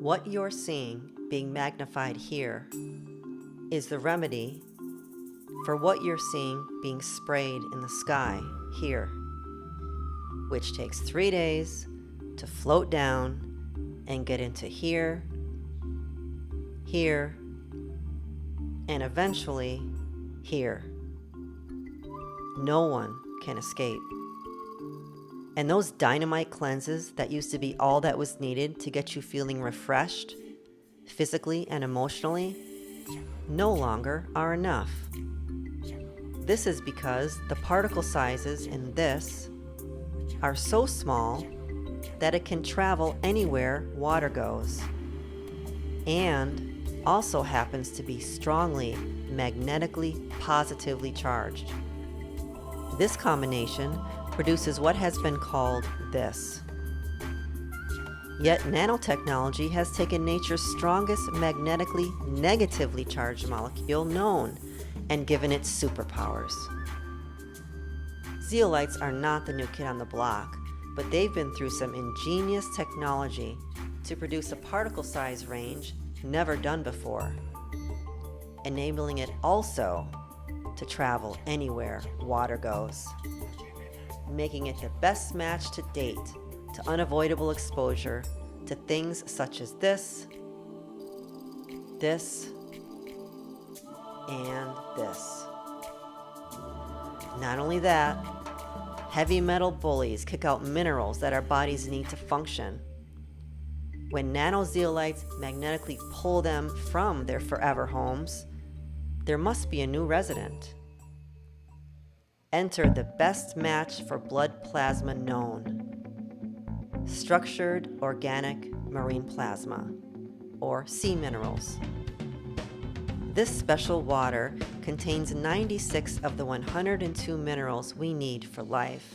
What you're seeing being magnified here is the remedy for what you're seeing being sprayed in the sky here, which takes 3 days to float down and get into here, here, and eventually here. No one can escape. And those dynamite cleanses that used to be all that was needed to get you feeling refreshed, physically and emotionally, no longer are enough. This is because the particle sizes in this are so small that it can travel anywhere water goes, and also happens to be strongly magnetically positively charged. This combination produces what has been called this. Yet nanotechnology has taken nature's strongest magnetically negatively charged molecule known and given it superpowers. Zeolites are not the new kid on the block, but they've been through some ingenious technology to produce a particle size range never done before, enabling it also to travel anywhere water goes, making it the best match to date to unavoidable exposure to things such as this, and this. Not only that, heavy metal bullies kick out minerals that our bodies need to function. When nano-zeolites magnetically pull them from their forever homes, there must be a new resident. Enter the best match for blood plasma known: structured organic marine plasma, or sea minerals. This special water contains 96 of the 102 minerals we need for life.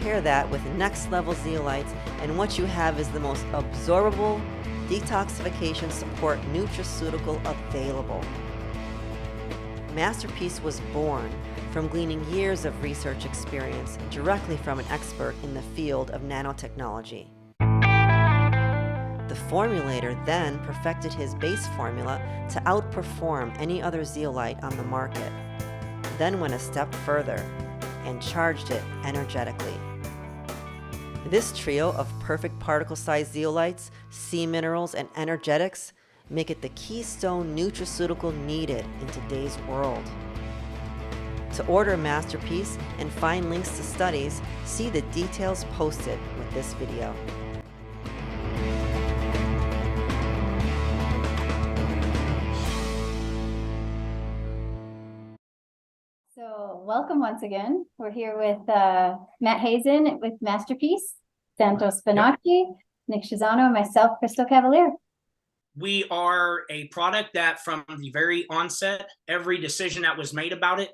Pair that with next level zeolites, and what you have is the most absorbable detoxification support nutraceutical available. MasterPeace was born from gleaning years of research experience directly from an expert in the field of nanotechnology. The formulator then perfected his base formula to outperform any other zeolite on the market, then went a step further and charged it energetically. This trio of perfect particle-sized zeolites, sea minerals, and energetics make it the keystone nutraceutical needed in today's world. To order MasterPeace and find links to studies, see the details posted with this video. So welcome once again. We're here with Matt Hazen with MasterPeace, Santos Bonacci, Nick Schizzano, and myself, Crystal Cavalier. We are a product that from the very onset, every decision that was made about it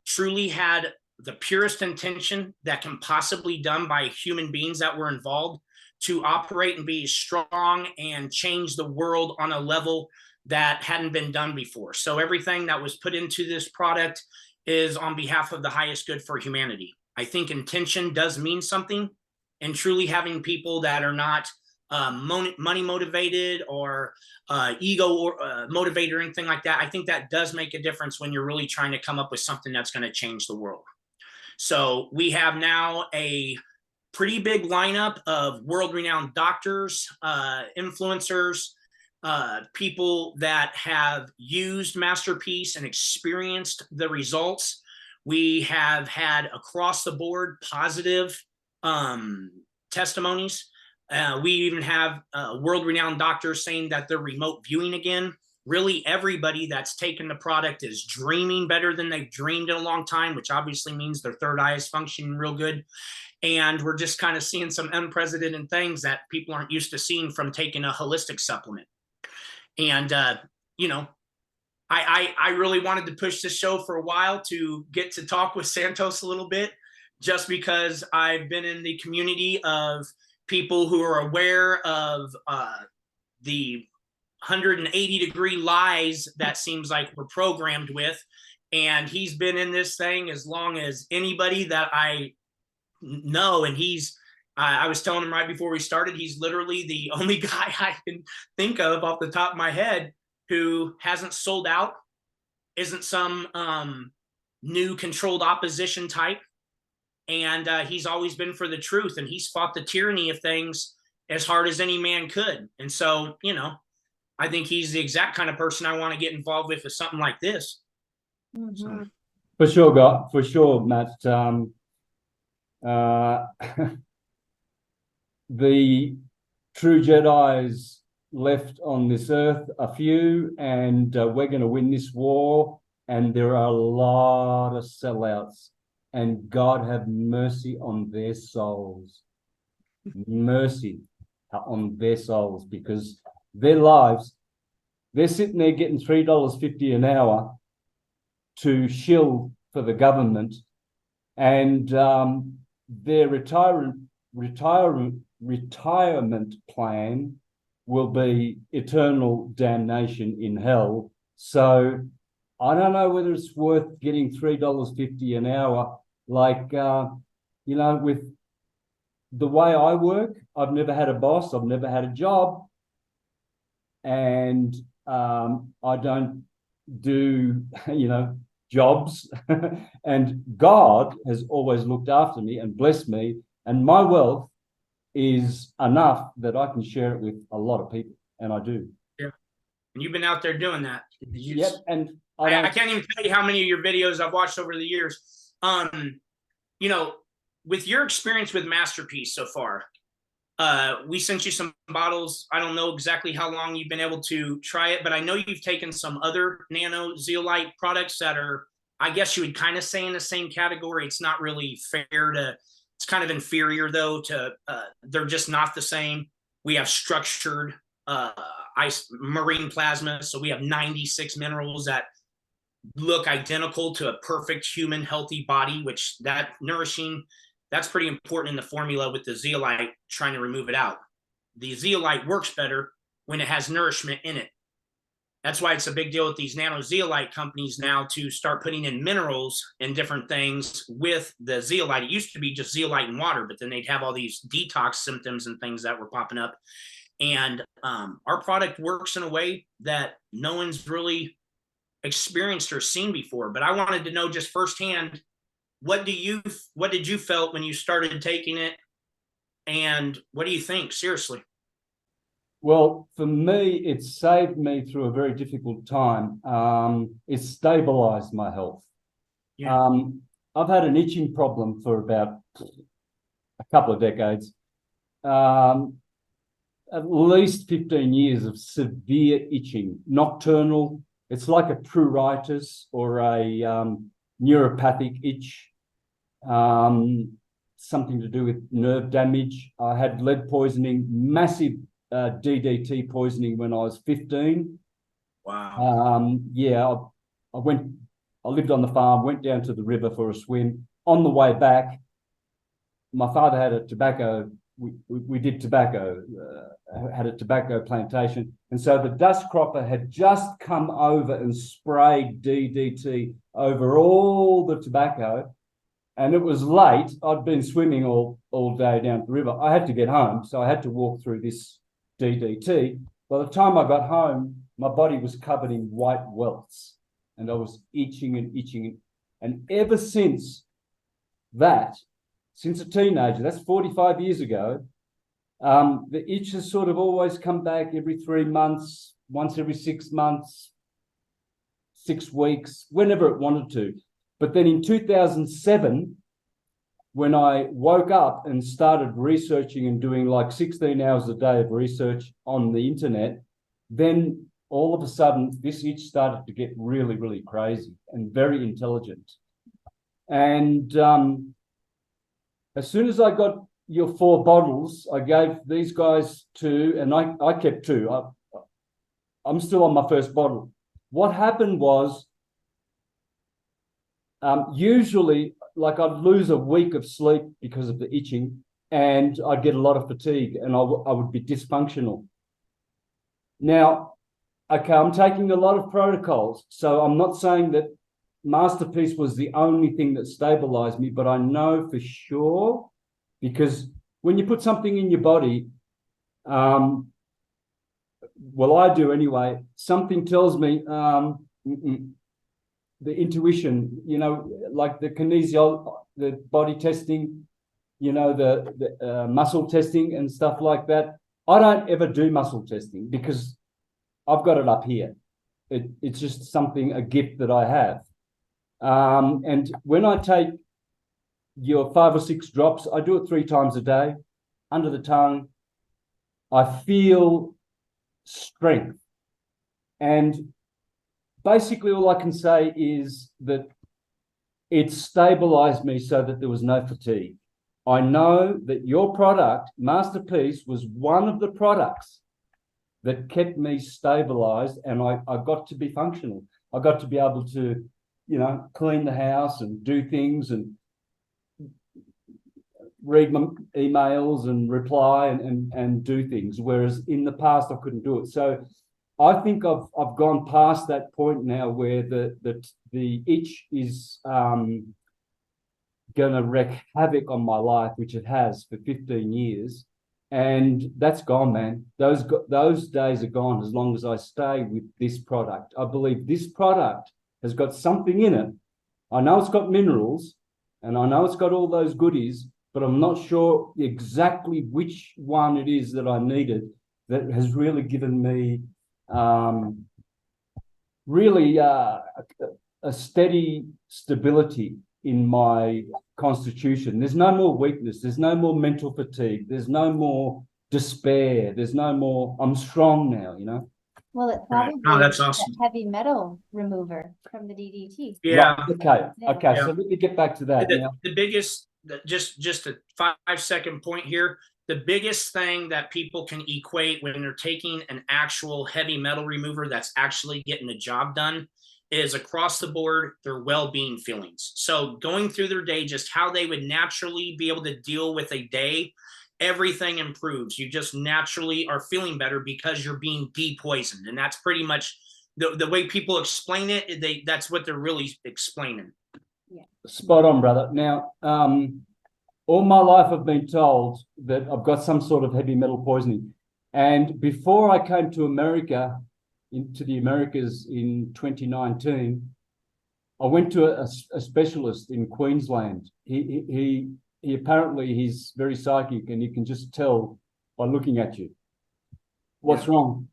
truly had the purest intention that can possibly be done by human beings that were involved to operate and be strong and change the world on a level that hadn't been done before. So everything that was put into this product is on behalf of the highest good for humanity. I think intention does mean something, and truly having people that are not money motivated or ego or motivated or anything like that, I think that does make a difference when you're really trying to come up with something that's going to change the world. So we have now a pretty big lineup of world-renowned doctors, influencers, people that have used MasterPeace and experienced the results. We have had across the board positive testimonies. We even have world-renowned doctors saying that they're remote viewing again. Really, everybody that's taken the product is dreaming better than they've dreamed in a long time, which obviously means their third eye is functioning real good. And we're just kind of seeing some unprecedented things that people aren't used to seeing from taking a holistic supplement. And, you know, I really wanted to push this show for a while to get to talk with Santos a little bit, just because I've been in the community of people who are aware of the 180-degree lies that seems like we're programmed with. And he's been in this thing as long as anybody that I know, and he's I was telling him right before we started, he's literally the only guy I can think of off the top of my head who hasn't sold out, isn't some new controlled opposition type. And he's always been for the truth, and he's fought the tyranny of things as hard as any man could. And so, you know, I think he's the exact kind of person I want to get involved with something like this. So. For sure, God, for sure, Matt. The true Jedi's left on this earth, a few, and we're going to win this war. And there are a lot of sellouts, and God have mercy on their souls. Mercy on their souls, because their lives, they're sitting there getting $3.50 an hour to shill for the government, and their retirement plan will be eternal damnation in hell. So I don't know whether it's worth getting $3.50 an hour. Like, you know, with the way I work, I've never had a boss, I've never had a job, and I don't do, you know, jobs. And God has always looked after me and blessed me, and my wealth is enough that I can share it with a lot of people, and I do. Yeah, and you've been out there doing that. Yep, and I can't even tell you how many of your videos I've watched over the years. You know, with your experience with MasterPeace so far, we sent you some bottles. I don't know exactly how long you've been able to try it, but I know you've taken some other nano zeolite products that are, I guess you would kind of say in the same category. It's not really fair to, it's kind of inferior though to, they're just not the same. We have structured ice marine plasma. So we have 96 minerals that look identical to a perfect human healthy body, which that nourishing, that's pretty important in the formula with the zeolite, trying to remove it out. The zeolite works better when it has nourishment in it. That's why it's a big deal with these nano zeolite companies now to start putting in minerals and different things with the zeolite. It used to be just zeolite and water, but then they'd have all these detox symptoms and things that were popping up. And our product works in a way that no one's really experienced or seen before. But I wanted to know just firsthand, what did you felt when you started taking it, and what do you think, seriously? Well, for me, it saved me through a very difficult time. It stabilized my health. Yeah. I've had an itching problem for about a couple of decades. At least 15 years of severe itching, nocturnal. It's like a pruritus or a neuropathic itch, something to do with nerve damage. I had lead poisoning, massive DDT poisoning when I was 15. Wow. Yeah, I lived on the farm, went down to the river for a swim. On the way back, my father had a tobacco, we did tobacco, had a tobacco plantation. And so the dust cropper had just come over and sprayed DDT over all the tobacco. And it was late. I'd been swimming all day down the river. I had to get home, so I had to walk through this DDT. By the time I got home, my body was covered in white welts, and I was itching and itching. And ever since that, since a teenager, that's 45 years ago, the itch has sort of always come back every 3 months, once every 6 months, 6 weeks, whenever it wanted to. But then in 2007, when I woke up and started researching and doing like 16 hours a day of research on the internet, then all of a sudden this itch started to get really, really crazy and very intelligent. And as soon as I got your 4 bottles, I gave these guys 2, and I kept 2. I'm still on my first bottle. What happened was, usually, like, I'd lose a week of sleep because of the itching, and I'd get a lot of fatigue, and I would be dysfunctional. Now, okay, I'm taking a lot of protocols, so I'm not saying that MasterPeace was the only thing that stabilized me, but I know for sure, because when you put something in your body, well, I do anyway, something tells me, the intuition, you know, like the kinesiology, the body testing, you know, the muscle testing and stuff like that. I don't ever do muscle testing because I've got it up here. It's just something, a gift that I have. And when I take your 5 or 6 drops, I do it 3 times a day, under the tongue. I feel strength. And basically all I can say is that it stabilized me so that there was no fatigue. I know that your product, MasterPeace, was one of the products that kept me stabilized, and I got to be functional. I got to be able to, you know, clean the house and do things and read my emails and reply and do things, whereas in the past I couldn't do it. So I think I've gone past that point now where the itch is going to wreak havoc on my life, which it has for 15 years. And that's gone, man. Those days are gone as long as I stay with this product. I believe this product has got something in it. I know it's got minerals and I know it's got all those goodies, but I'm not sure exactly which one it is that I needed that has really given me really a steady stability in my constitution. There's no more weakness. There's no more mental fatigue. There's no more despair. There's no more, I'm strong now, you know? Well, it probably Oh, that's is awesome. the heavy metal remover from the DDT. Yeah. Right. Okay. Yeah. Okay. Yeah. So let me get back to that now. The biggest, just a 5-second point here. The biggest thing that people can equate when they're taking an actual heavy metal remover that's actually getting the job done is across the board their well-being feelings. So going through their day, just how they would naturally be able to deal with a day, everything improves. You just naturally are feeling better because you're being depoisoned. And that's pretty much the way people explain it. That's what they're really explaining. Spot on, brother. Now, all my life I've been told that I've got some sort of heavy metal poisoning. And before I came to America, into the Americas in 2019, I went to a specialist in Queensland. He apparently he's very psychic and you can just tell by looking at you what's wrong.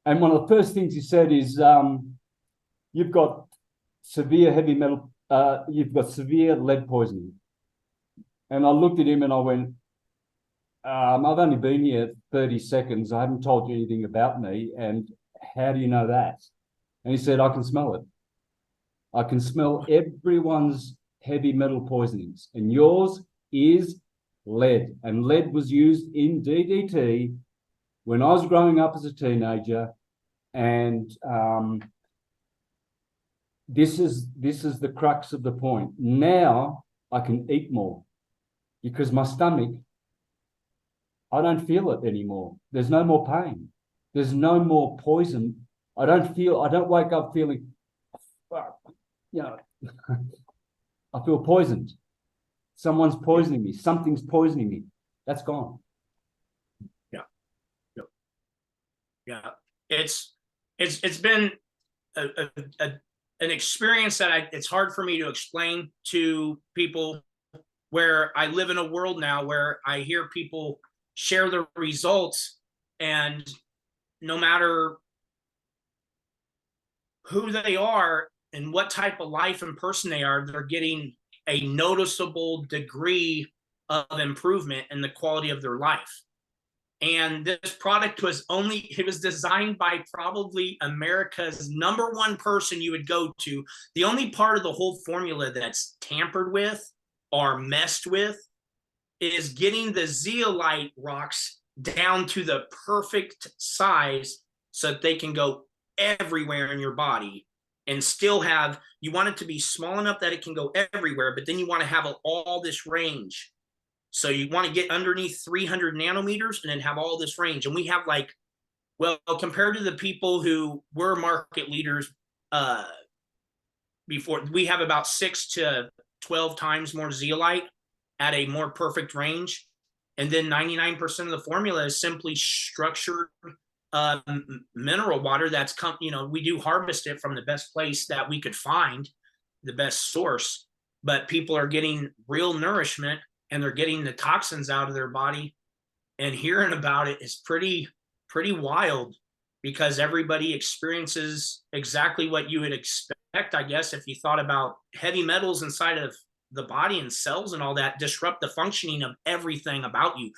And one of the first things he said is, you've got severe heavy metal, you've got severe lead poisoning. And I looked at him and I went, I've only been here 30 seconds. I haven't told you anything about me. And how do you know that? And he said, I can smell it. I can smell everyone's heavy metal poisonings. And yours is lead. And lead was used in DDT when I was growing up as a teenager. And this is the crux of the point. Now I can eat more because my stomach, I don't feel it anymore. There's no more pain. There's no more poison. I don't wake up feeling, you know, I feel poisoned. Someone's poisoning me. Something's poisoning me. That's gone. Yeah. It's been an experience that it's hard for me to explain to people, where I live in a world now where I hear people share the results, and no matter who they are and what type of life and person they are, they're getting a noticeable degree of improvement in the quality of their life. And this product was designed by probably America's #1 person you would go to. The only part of the whole formula that's tampered with or messed with is getting the zeolite rocks down to the perfect size so that they can go everywhere in your body and still have, you want it to be small enough that it can go everywhere, but then you want to have all this range. So you want to get underneath 300 nanometers and then have all this range. And we have compared to the people who were market leaders before, we have about 6 to 12 times more zeolite at a more perfect range. And then 99% of the formula is simply structured mineral water that's we do harvest it from the best place that we could find, the best source, but people are getting real nourishment and they're getting the toxins out of their body. And hearing about it is pretty wild, because everybody experiences exactly what you would expect, I guess, if you thought about heavy metals inside of the body and cells and all that disrupt the functioning of everything about you,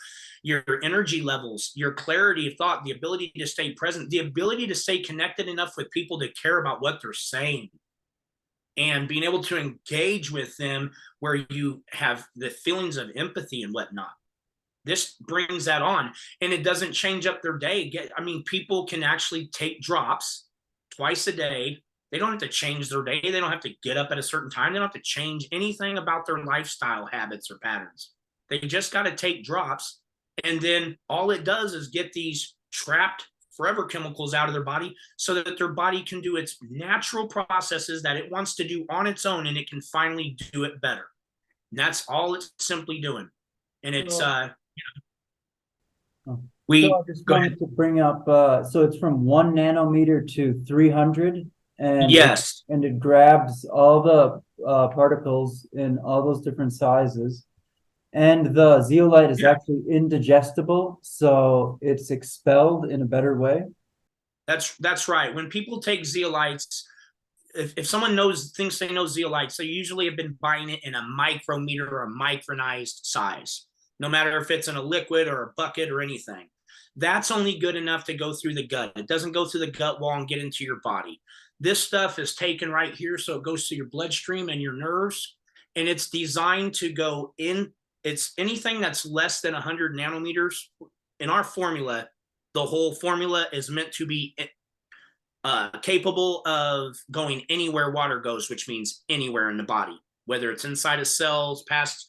your energy levels, your clarity of thought, the ability to stay present, the ability to stay connected enough with people to care about what they're saying, and being able to engage with them where you have the feelings of empathy and whatnot. This brings that on, and it doesn't change up their day. People can actually take drops twice a day. They don't have to change their day. They don't have to get up at a certain time. They don't have to change anything about their lifestyle habits or patterns. They just got to take drops. And then all it does is get these trapped forever chemicals out of their body so that their body can do its natural processes that it wants to do on its own, and it can finally do it better. And that's all it's simply doing. And it's, So I just wanted to bring up, so it's from 1 nanometer to 300, and yes, and it grabs all the particles in all those different sizes, and the zeolite is actually indigestible, so it's expelled in a better way. that's right. When people take zeolites, if someone thinks they know zeolites, they usually have been buying it in a micrometer or a micronized size, no matter if it's in a liquid or a bucket or anything. That's only good enough to go through the gut. It doesn't go through the gut wall and get into your body. This stuff is taken right here, so it goes to your bloodstream and your nerves, and it's designed to go in. It's anything that's less than 100 nanometers. In our formula, the whole formula is meant to be capable of going anywhere water goes, which means anywhere in the body, whether it's inside of cells, past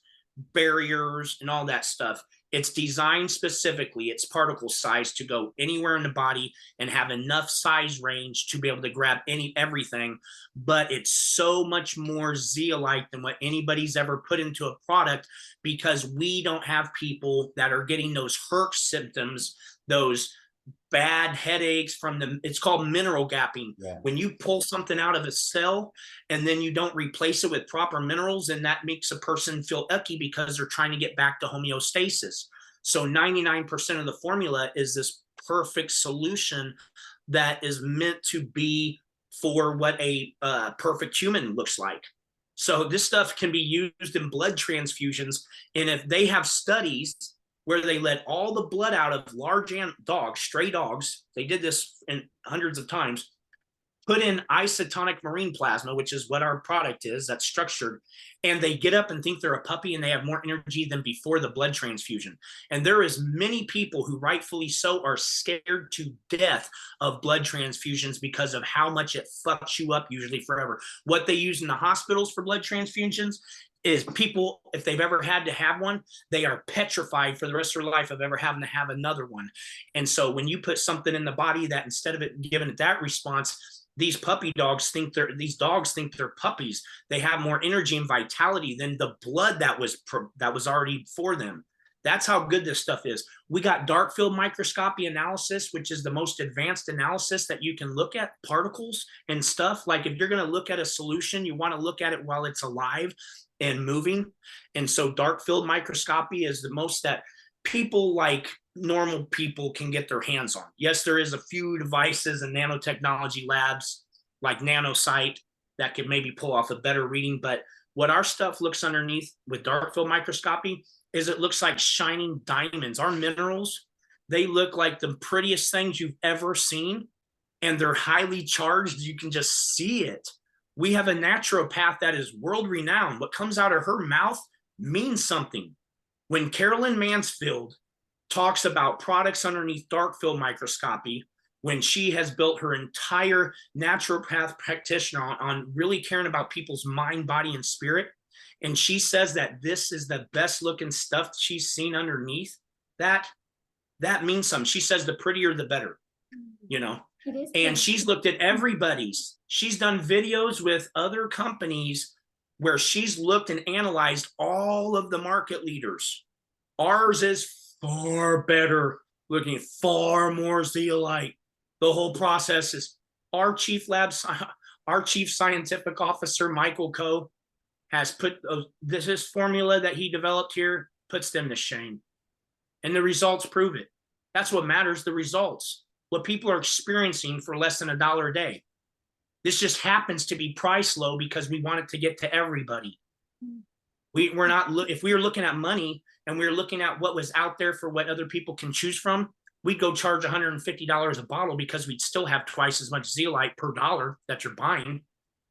barriers, and all that stuff. It's designed specifically, its particle size, to go anywhere in the body and have enough size range to be able to grab everything. But it's so much more zeolite than what anybody's ever put into a product, because we don't have people that are getting those HERC symptoms, those bad headaches it's called mineral gapping. Yeah. When you pull something out of a cell and then you don't replace it with proper minerals, and that makes a person feel icky because they're trying to get back to homeostasis. So 99% of the formula is this perfect solution that is meant to be for what a perfect human looks like. So this stuff can be used in blood transfusions, and if they have studies where they let all the blood out of large dogs, stray dogs, they did this in hundreds of times, put in isotonic marine plasma, which is what our product is, that's structured, and they get up and think they're a puppy and they have more energy than before the blood transfusion. And there is many people who, rightfully so, are scared to death of blood transfusions because of how much it fucks you up, usually forever. What they use in the hospitals for blood transfusions is people, if they've ever had to have one, they are petrified for the rest of their life of ever having to have another one. And so when you put something in the body that, instead of it giving it that response, these dogs think they're puppies. They have more energy and vitality than the blood that was already for them. That's how good this stuff is. We got dark field microscopy analysis, which is the most advanced analysis that you can look at particles and stuff. Like if you're going to look at a solution, you want to look at it while it's alive and moving. And so dark field microscopy is the most that people, like normal people, can get their hands on. Yes, there is a few devices and nanotechnology labs like NanoSite that could maybe pull off a better reading. But what our stuff looks underneath with dark field microscopy is it looks like shining diamonds. Our minerals, they look like the prettiest things you've ever seen, and they're highly charged. You can just see it. We have a naturopath that is world renowned. What comes out of her mouth means something. When Carolyn Mansfield talks about products underneath dark field microscopy, when she has built her entire naturopath practitioner on really caring about people's mind, body, and spirit, and she says that this is the best looking stuff she's seen underneath, that means something. She says the prettier the better, you know. And she's looked at everybody's. She's done videos with other companies where she's looked and analyzed all of the market leaders. Ours is far better, looking at far more zeolite. The whole process is our our chief scientific officer, Michael Coe, has put this formula that he developed here puts them to shame. And the results prove it. That's what matters, the results. What people are experiencing for less than $1 a day. This just happens to be price low because we want it to get to everybody. We're not, if we were looking at money and we were looking at what was out there for what other people can choose from, we'd go charge $150 a bottle because we'd still have twice as much zeolite per dollar that you're buying.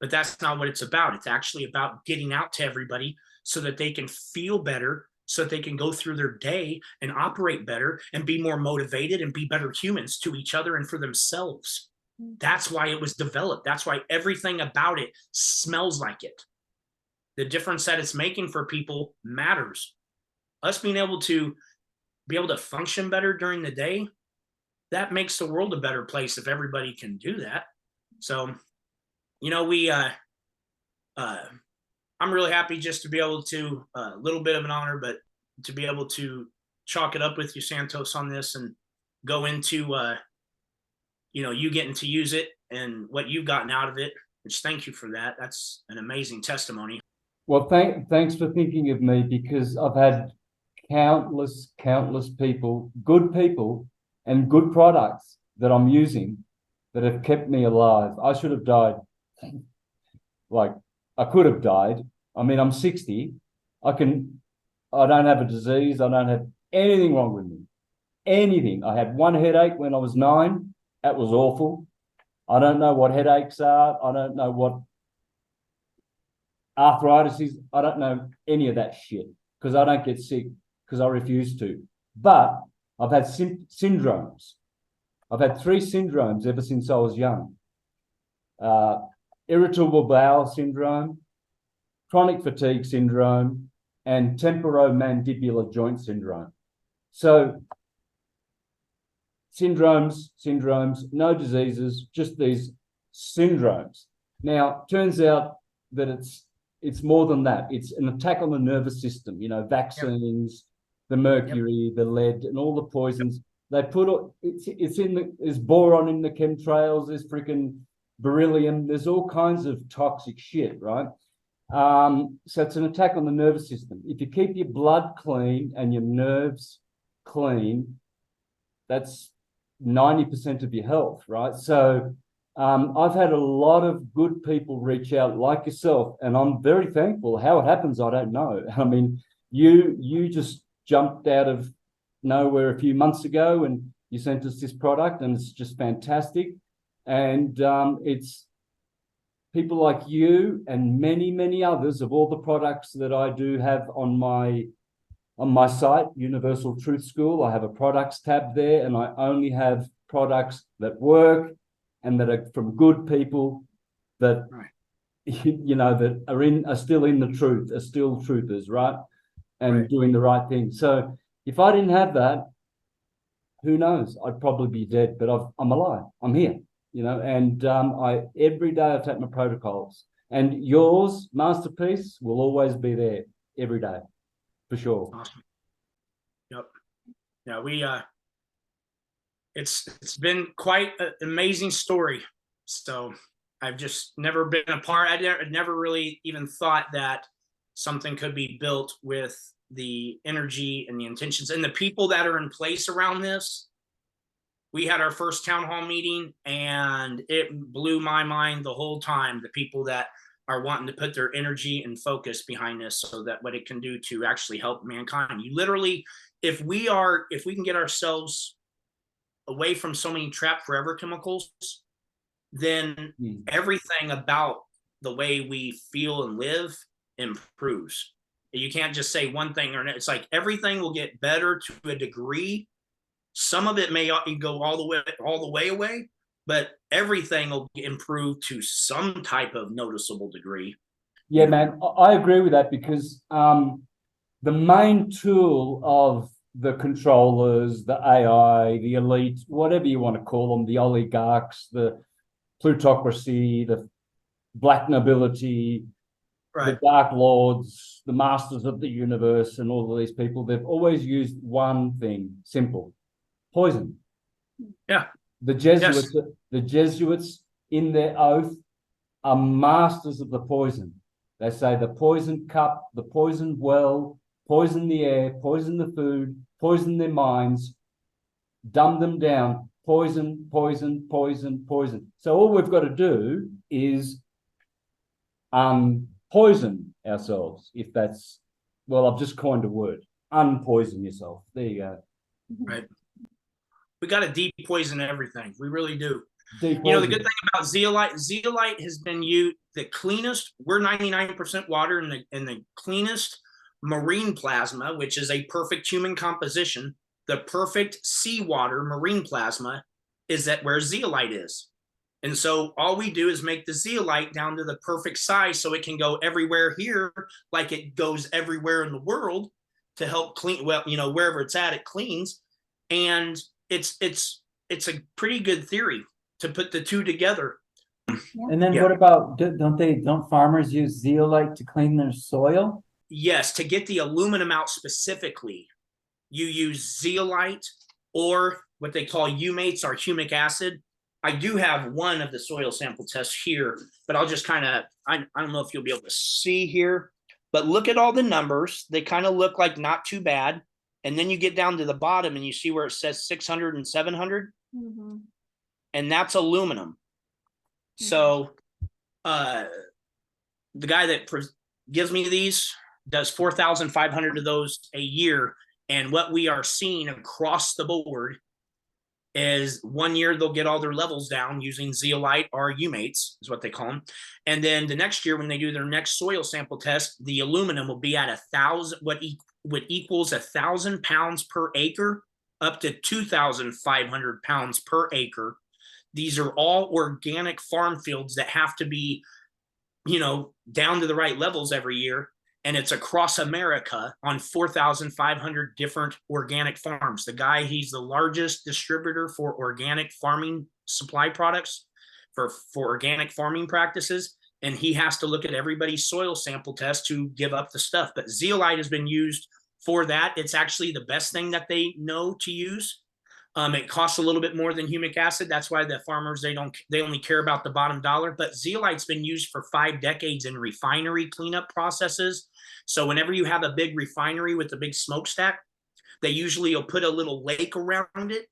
But that's not what it's about. It's actually about getting out to everybody so that they can feel better, so that they can go through their day and operate better and be more motivated and be better humans to each other and for themselves. That's why it was developed. That's why everything about it smells like it. The difference that it's making for people matters. Us being able to function better during the day, that makes the world a better place if everybody can do that. So, I'm really happy just to be able to, a little bit of an honor, but to be able to chalk it up with you, Santos, on this and go into, you getting to use it and what you've gotten out of it, which thank you for that. That's an amazing testimony. Well, thanks for thinking of me, because I've had countless people, good people and good products that I'm using that have kept me alive. I should have died. Like, I could have died. I mean, I'm 60. I don't have a disease. I don't have anything wrong with me. Anything. I had one headache when I was 9. That was awful. I don't know what headaches are. I don't know what arthritis is. I don't know any of that shit because I don't get sick because I refuse to. But I've had syndromes. I've had 3 syndromes ever since I was young. Irritable bowel syndrome, chronic fatigue syndrome, and temporomandibular joint syndrome. So syndromes, no diseases, just these syndromes. Now, turns out that it's more than that. It's an attack on the nervous system, vaccines, the mercury, the lead, and all the poisons. They put there's boron in the chemtrails, there's freaking beryllium, there's all kinds of toxic shit, right? So it's an attack on the nervous system. If you keep your blood clean and your nerves clean, that's 90% of your health, right? So I've had a lot of good people reach out like yourself, and I'm very thankful. How it happens, I don't know. I mean, you just jumped out of nowhere a few months ago and you sent us this product, and it's just fantastic. And it's people like you and many others of all the products that I do have on my site, Universal Truth School. I have a products tab there, and I only have products that work and that are from good people that, that are still in the truth, are still truthers, right? And doing the right thing. So if I didn't have that, who knows? I'd probably be dead, but I'm alive. I'm here, and every day I take my protocols, and yours, MasterPeace, will always be there every day, for sure. Awesome. Yep. Yeah, it's been quite an amazing story. So I've just never been a part. I never really even thought that something could be built with the energy and the intentions and the people that are in place around this. We had our first town hall meeting and it blew my mind the whole time. The people that are wanting to put their energy and focus behind this, so that what it can do to actually help mankind. You literally, if we can get ourselves away from so many trapped forever chemicals, then everything about the way we feel and live improves. You can't just say one thing or it's like everything will get better to a degree. Some of it may go all the way away, but everything will improve to some type of noticeable degree. Yeah, man, I agree with that, because the main tool of the controllers, the AI, the elite, whatever you want to call them, the oligarchs, the plutocracy, the black nobility, Right. Dark Lords, the masters of the universe, and all of these people, they've always used one thing, simple: poison. Yeah. The Jesuits in their oath are masters of the poison. They say the poison cup, the poison well, poison the air, poison the food, poison their minds, dumb them down, poison, poison, poison, poison. So all we've got to do is poison ourselves, if that's, well, I've just coined a word, unpoison yourself. There you go. Right. We got to depoison everything. We really do. Depoison. You know, the good thing about zeolite has been used the cleanest. We're 99% water, and the cleanest marine plasma, which is a perfect human composition. The perfect seawater marine plasma is that where zeolite is. And so all we do is make the zeolite down to the perfect size so it can go everywhere here, like it goes everywhere in the world to help clean. Well, you know, wherever it's at, it cleans. And it's a pretty good theory to put the two together. And then what about, don't farmers use zeolite to clean their soil? Yes, to get the aluminum out specifically, you use zeolite or what they call humates or humic acid. I do have one of the soil sample tests here, but I'll just kind of, I don't know if you'll be able to see here, but look at all the numbers. They kind of look like not too bad. And then you get down to the bottom and you see where it says 600 and 700. Mm-hmm. And that's aluminum. Mm-hmm. So the guy that gives me these does 4,500 of those a year. And what we are seeing across the board is 1 year they'll get all their levels down using zeolite or humates is what they call them. And then the next year when they do their next soil sample test, the aluminum will be at 1,000, what equals 1,000 pounds per acre up to 2,500 pounds per acre. These are all organic farm fields that have to be, you know, down to the right levels every year. And it's across America on 4,500 different organic farms. The guy, he's the largest distributor for organic farming supply products for organic farming practices. And he has to look at everybody's soil sample test to give up the stuff. But zeolite has been used for that. It's actually the best thing that they know to use. It costs a little bit more than humic acid. That's why the farmers, they only care about the bottom dollar. But zeolite's been used for 5 decades in refinery cleanup processes. So whenever you have a big refinery with a big smokestack, they usually will put a little lake around it.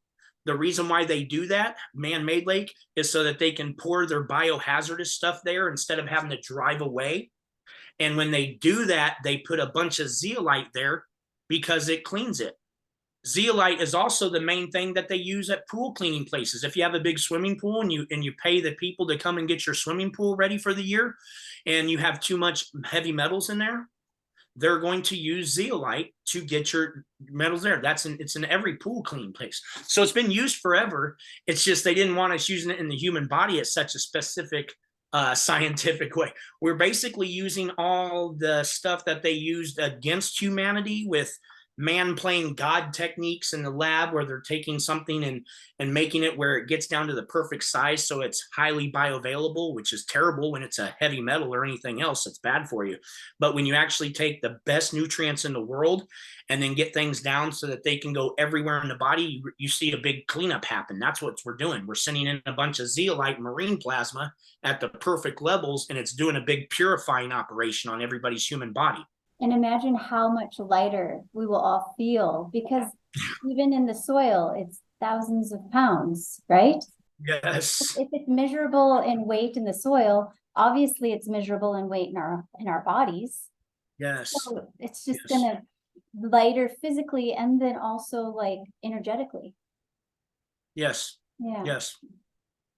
The reason why they do that, man-made lake, is so that they can pour their biohazardous stuff there instead of having to drive away. And when they do that, they put a bunch of zeolite there because it cleans it. Zeolite is also the main thing that they use at pool cleaning places. If you have a big swimming pool and you pay the people to come and get your swimming pool ready for the year, and you have too much heavy metals in there, they're going to use zeolite to get your metals there. It's in every pool cleaning place. So it's been used forever. It's just they didn't want us using it in the human body at such a specific scientific way. We're basically using all the stuff that they used against humanity with man playing God techniques in the lab, where they're taking something and making it where it gets down to the perfect size so it's highly bioavailable, which is terrible when it's a heavy metal or anything else. It's bad for you. But when you actually take the best nutrients in the world and then get things down so that they can go everywhere in the body, you see a big cleanup happen. That's what we're doing. We're sending in a bunch of zeolite marine plasma at the perfect levels, and it's doing a big purifying operation on everybody's human body. And imagine how much lighter we will all feel, because even in the soil, it's thousands of pounds, right? Yes. If it's measurable in weight in the soil, obviously it's measurable in weight in our bodies. Yes. So it's just gonna lighter physically and then also like energetically. Yes. Yeah. Yes.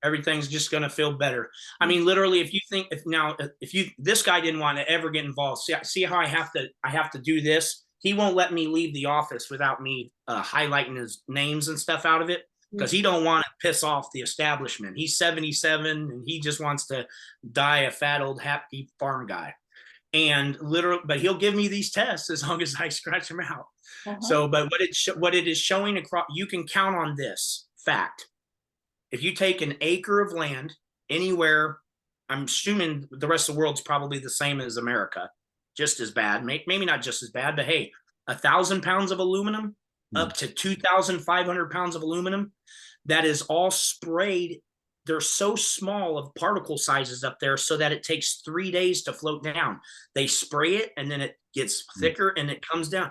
Everything's just going to feel better. I mean, literally, if you think this guy didn't want to ever get involved. See how I have to do this. He won't let me leave the office without me highlighting his names and stuff out of it, because he don't want to piss off the establishment. He's 77 and he just wants to die a fat old happy farm guy. And literally, but he'll give me these tests as long as I scratch them out. So, but what it is showing across, you can count on this fact. If you take an acre of land anywhere I'm assuming the rest of the world's probably the same as America, just as bad. Maybe not just as bad, but hey, 1,000 pounds of aluminum up to 2,500 pounds of aluminum that is all sprayed. They're so small of particle sizes up there so that it takes 3 days to float down. They spray it and then it gets thicker and it comes down.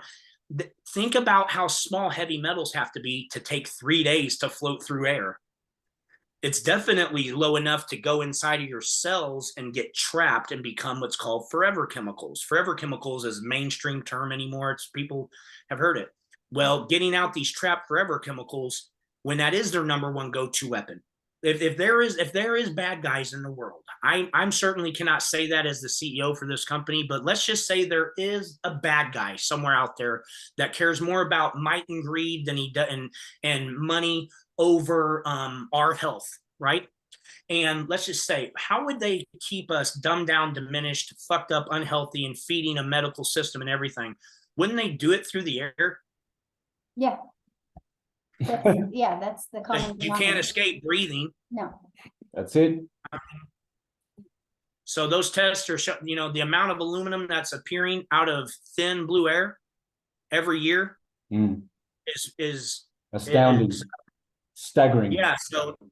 Think about how small heavy metals have to be to take 3 days to float through air. It's definitely low enough to go inside of your cells and get trapped and become what's called forever chemicals. Forever chemicals is a mainstream term anymore. It's people have heard it. Well, getting out these trapped forever chemicals, when that is their number one go-to weapon. If there is bad guys in the world, I'm certainly cannot say that as the CEO for this company, but let's just say there is a bad guy somewhere out there that cares more about might and greed than he does and money over our health, right? And let's just say, how would they keep us dumbed down, diminished, fucked up, unhealthy, and feeding a medical system and everything? Wouldn't they do it through the air? Yeah. That's the common You can't escape breathing. No. That's it. So those tests are, the amount of aluminum that's appearing out of thin blue air every year is astounding, staggering. Yeah.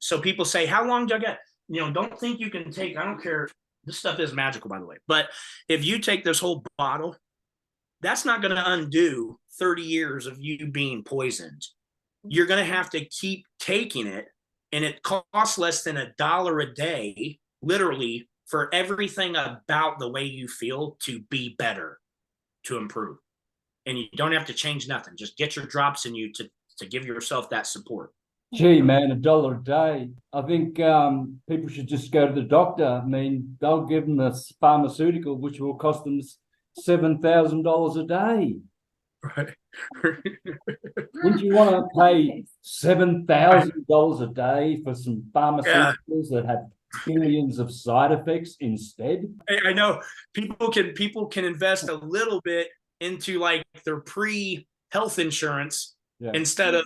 So people say, how long do I get? Don't think you can take, I don't care. This stuff is magical, by the way. But if you take this whole bottle, that's not going to undo 30 years of you being poisoned. You're going to have to keep taking it. And it costs less than $1 a day, literally, for everything about the way you feel to be better, to improve. And you don't have to change nothing. Just get your drops in you to give yourself that support. Gee, man, $1 a day. I think people should just go to the doctor. I mean, they'll give them a pharmaceutical, which will cost them $7,000 a day. Right. Wouldn't you want to pay $7,000 a day for some pharmaceuticals that have billions of side effects instead? I know people can invest a little bit into like their pre-health insurance instead of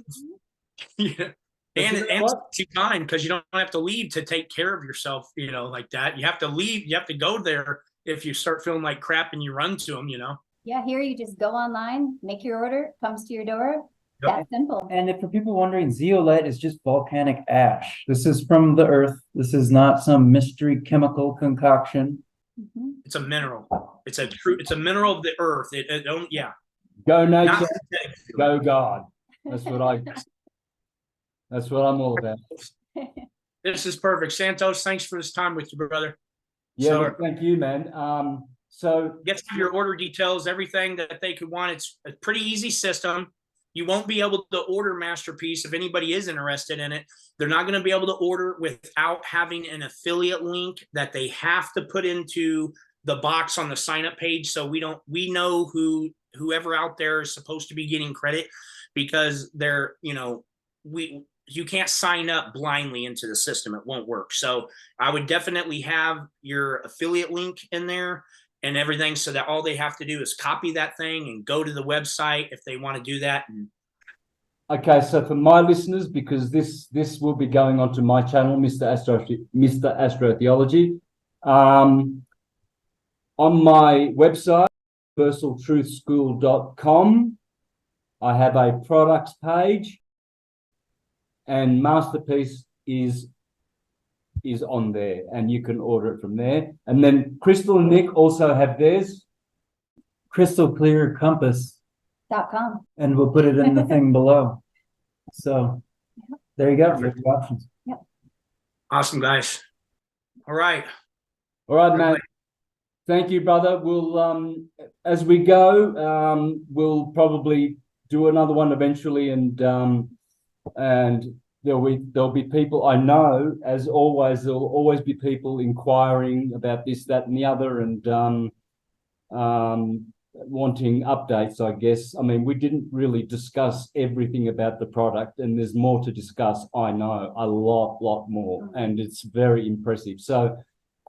and it's too kind because you don't have to leave to take care of yourself, like that. You have to leave, you have to go there if you start feeling like crap and you run to them, Yeah, here you just go online, make your order, comes to your door. That simple. And if for people wondering, zeolite is just volcanic ash. This is from the earth. This is not some mystery chemical concoction. It's a mineral. It's a mineral of the earth. It don't, Go nature, go God. That's what I'm all about. This is perfect. Santos, thanks for this time with you, brother. Yeah, well, thank you, man. So get your order details, everything that they could want. It's a pretty easy system. You won't be able to order MasterPeace if anybody is interested in it. They're not going to be able to order without having an affiliate link that they have to put into the box on the sign up page. So we know whoever out there is supposed to be getting credit because they're, you can't sign up blindly into the system. It won't work. So I would definitely have your affiliate link in there and everything so that all they have to do is copy that thing and go to the website if they want to do that. Okay, so for my listeners, because this will be going onto my channel, Mr. Astrotheology, on my website, universaltruthschool.com, I have a products page, and MasterPeace is on there, and you can order it from there. And then Crystal and Nick also have theirs. crystalclearcompass.com, and we'll put it in the thing below. So there you go. There's the options. Yep. Awesome, guys. All right, man. Thank you, brother. We'll as we go, we'll probably do another one eventually, and there'll be people, I know, as always, there'll always be people inquiring about this, that, and the other, and wanting updates, I guess. I mean, we didn't really discuss everything about the product, and there's more to discuss, I know, a lot more, and it's very impressive. So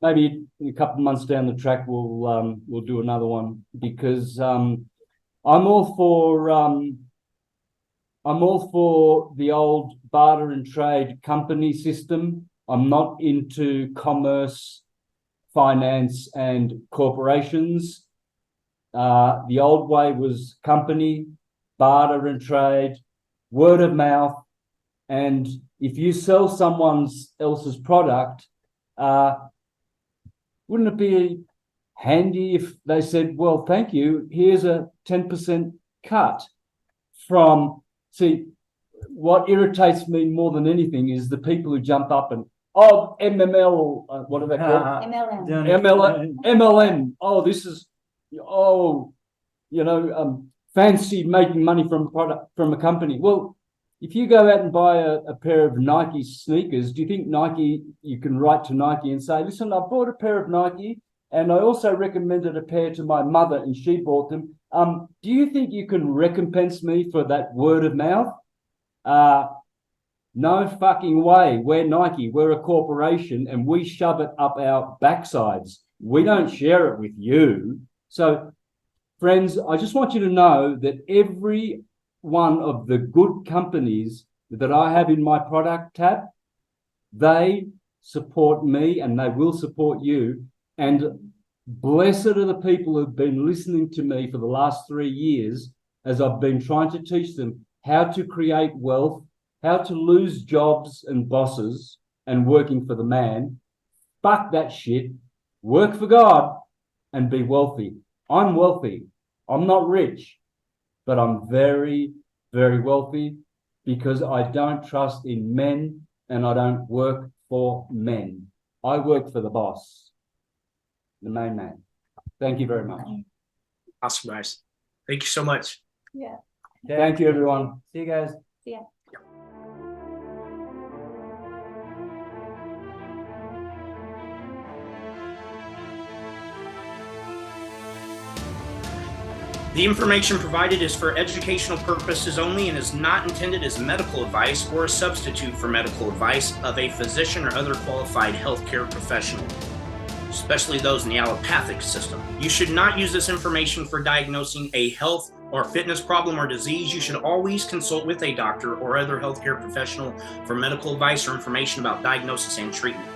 maybe in a couple of months down the track, we'll do another one, because I'm all for the old barter and trade company system. I'm not into commerce finance and corporations. The old way was company, barter and trade, word of mouth. And if you sell someone else's product, wouldn't it be handy if they said, well, thank you, here's a 10% cut from, see, what irritates me more than anything is the people who jump up and, oh, MML, what are they called? MLM. MLM. Oh, this is, oh, fancy making money from a product, from a company. Well, if you go out and buy a pair of Nike sneakers, do you think you can write to Nike and say, listen, I bought a pair of Nike and I also recommended a pair to my mother and she bought them. Do you think you can recompense me for that word of mouth? No fucking way. We're Nike. We're a corporation and we shove it up our backsides. We don't share it with you. So, friends, I just want you to know that every one of the good companies that I have in my product tab, they support me and they will support you. And blessed are the people who've been listening to me for the last 3 years as I've been trying to teach them how to create wealth, how to lose jobs and bosses and working for the man. Fuck that shit. Work for God and be wealthy. I'm wealthy. I'm not rich, but I'm very, very wealthy because I don't trust in men and I don't work for men. I work for the boss, the main man. Thank you very much. Awesome, guys. Thank you so much. Yeah. Thank you, everyone. See you guys. See ya. The information provided is for educational purposes only and is not intended as medical advice or a substitute for medical advice of a physician or other qualified healthcare professional, especially those in the allopathic system. You should not use this information for diagnosing a health or fitness problem or disease. You should always consult with a doctor or other healthcare professional for medical advice or information about diagnosis and treatment.